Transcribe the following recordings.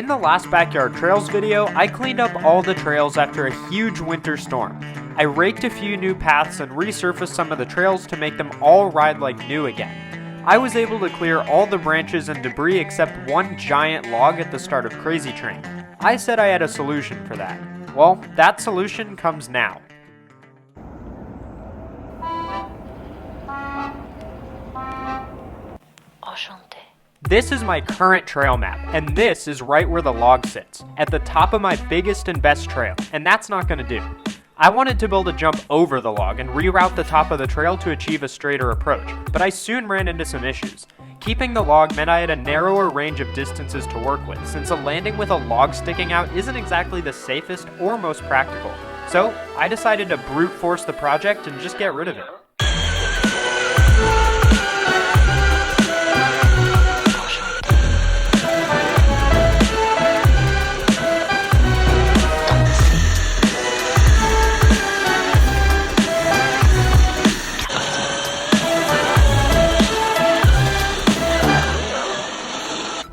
In the last Backyard Trails video, I cleaned up all the trails after a huge winter storm. I raked a few new paths and resurfaced some of the trails to make them all ride like new again. I was able to clear all the branches and debris except one giant log at the start of Crazy Train. I said I had a solution for that. Well, that solution comes now. This is my current trail map, and this is right where the log sits, at the top of my biggest and best trail, and that's not going to do. I wanted to build a jump over the log and reroute the top of the trail to achieve a straighter approach, but I soon ran into some issues. Keeping the log meant I had a narrower range of distances to work with, since a landing with a log sticking out isn't exactly the safest or most practical. So I decided to brute force the project and just get rid of it.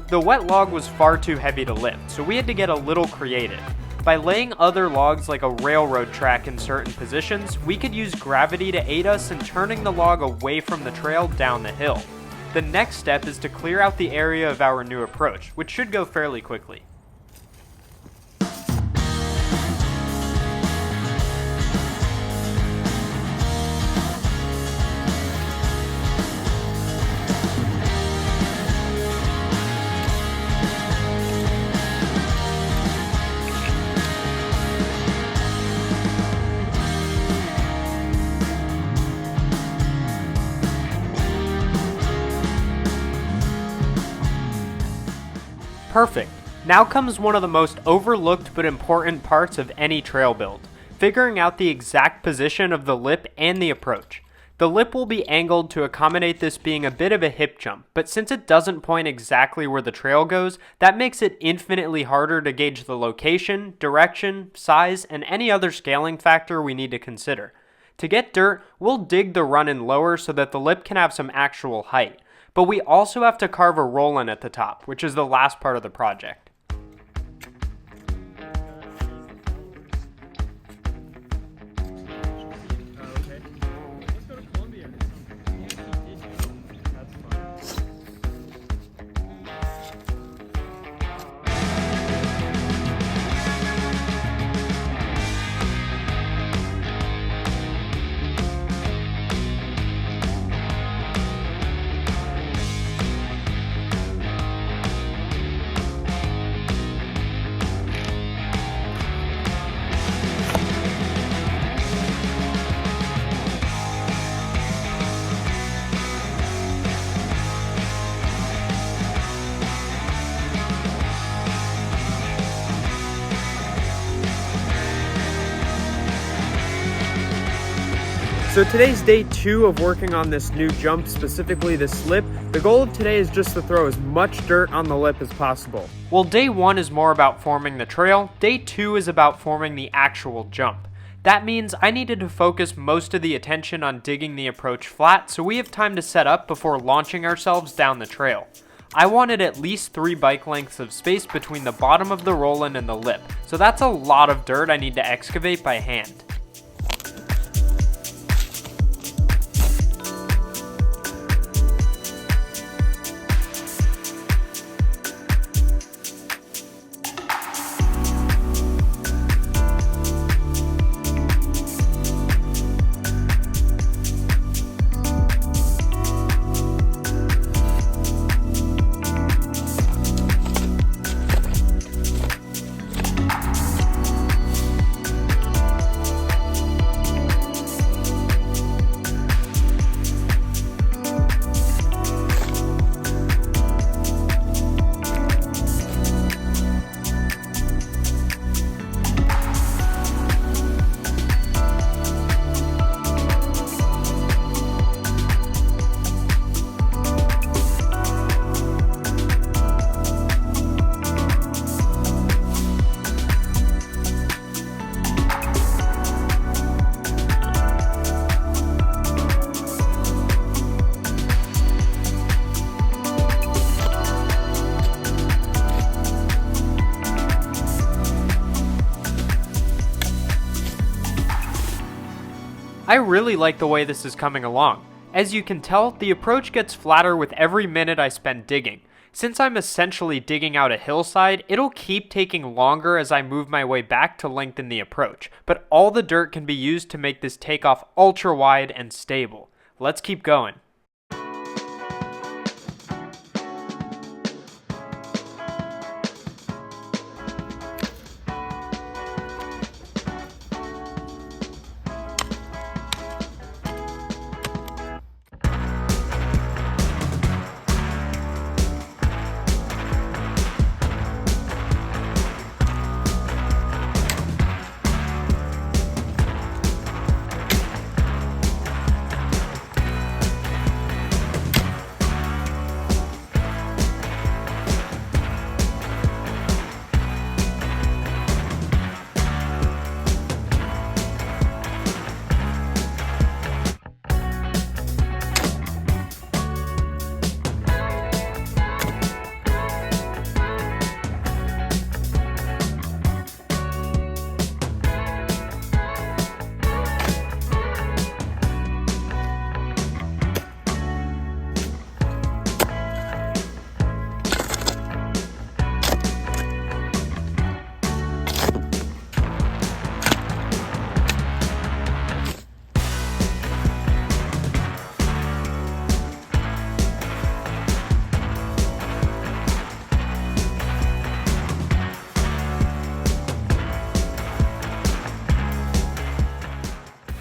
The wet log was far too heavy to lift, so we had to get a little creative. By laying other logs like a railroad track in certain positions, we could use gravity to aid us in turning the log away from the trail down the hill. The next step is to clear out the area of our new approach, which should go fairly quickly. Perfect. Now comes one of the most overlooked but important parts of any trail build, figuring out the exact position of the lip and the approach. The lip will be angled to accommodate this being a bit of a hip jump, but since it doesn't point exactly where the trail goes, that makes it infinitely harder to gauge the location, direction, size, and any other scaling factor we need to consider. To get dirt, we'll dig the run-in lower so that the lip can have some actual height. But we also have to carve a roll-in at the top, which is the last part of the project. So today's day 2 of working on this new jump, specifically this lip. The goal of today is just to throw as much dirt on the lip as possible. Well, day 1 is more about forming the trail. Day 2 is about forming the actual jump. That means I needed to focus most of the attention on digging the approach flat so we have time to set up before launching ourselves down the trail. I wanted at least 3 bike lengths of space between the bottom of the roll-in and the lip, so that's a lot of dirt I need to excavate by hand. I really like the way this is coming along. As you can tell, the approach gets flatter with every minute I spend digging. Since I'm essentially digging out a hillside, it'll keep taking longer as I move my way back to lengthen the approach, but all the dirt can be used to make this takeoff ultra wide and stable. Let's keep going.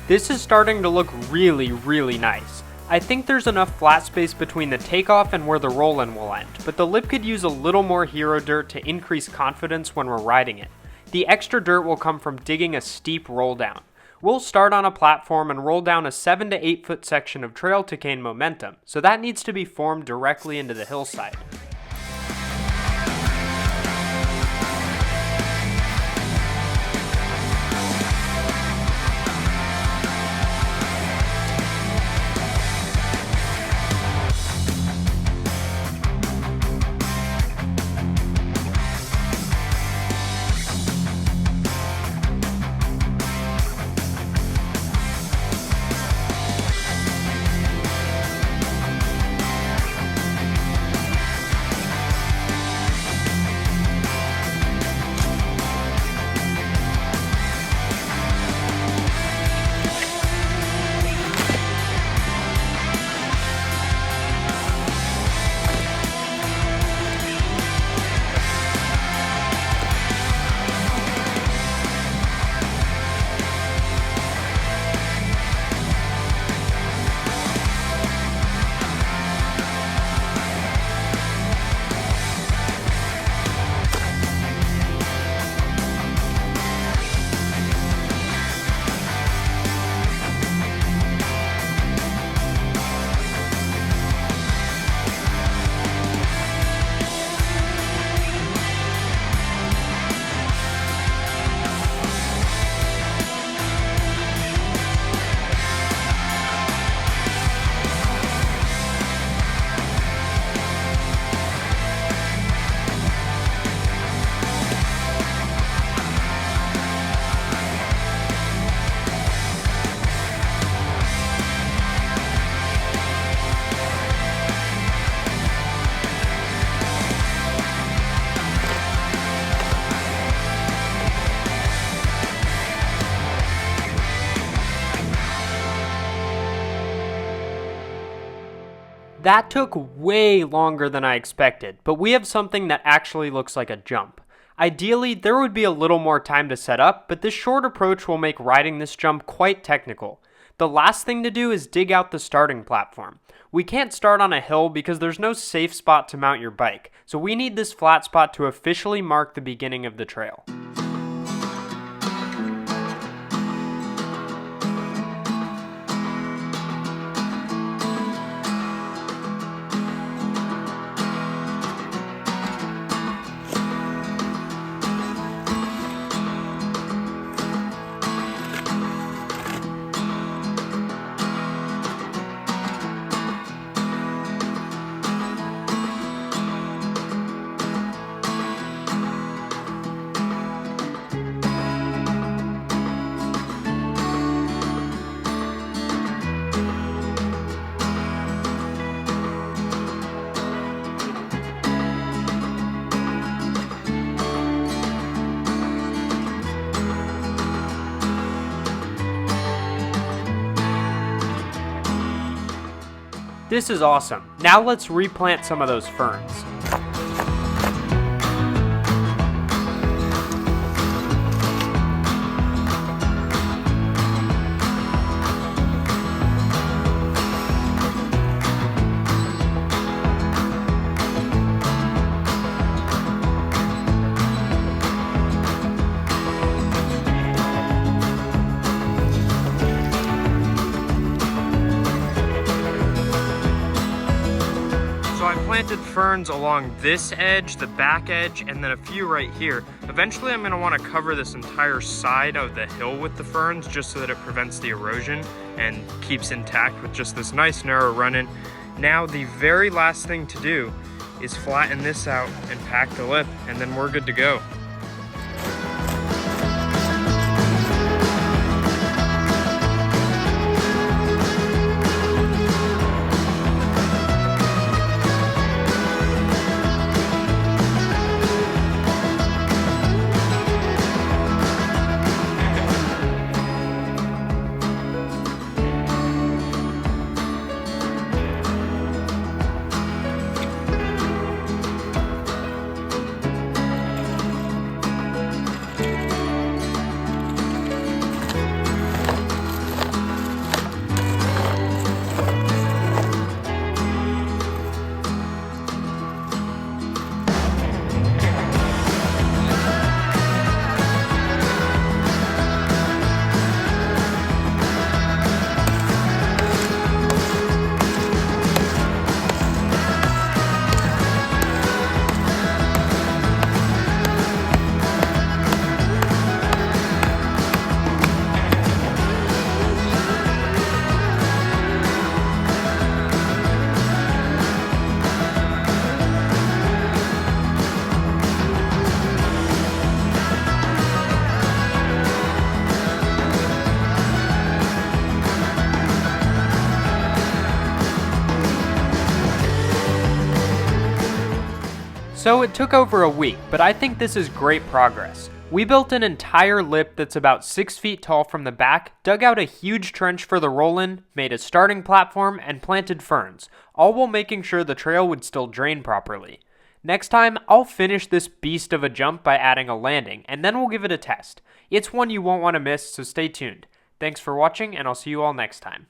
This is starting to look really nice. I think there's enough flat space between the takeoff and where the roll-in will end, but the lip could use a little more hero dirt to increase confidence when we're riding it. The extra dirt will come from digging a steep roll down. We'll start on a platform and roll down a 7 to 8 foot section of trail to gain momentum, so that needs to be formed directly into the hillside. That took way longer than I expected, but we have something that actually looks like a jump. Ideally, there would be a little more time to set up, but this short approach will make riding this jump quite technical. The last thing to do is dig out the starting platform. We can't start on a hill because there's no safe spot to mount your bike, so we need this flat spot to officially mark the beginning of the trail. This is awesome. Now let's replant some of those ferns. Planted ferns along this edge, the back edge, and then a few right here. Eventually I'm going to want to cover this entire side of the hill with the ferns just so that it prevents the erosion and keeps intact with just this nice narrow run-in. Now the very last thing to do is flatten this out and pack the lip, and then we're good to go. So it took over a week, but I think this is great progress. We built an entire lip that's about 6 feet tall from the back, dug out a huge trench for the roll-in, made a starting platform, and planted ferns, all while making sure the trail would still drain properly. Next time, I'll finish this beast of a jump by adding a landing, and then we'll give it a test. It's one you won't want to miss, so stay tuned. Thanks for watching, and I'll see you all next time.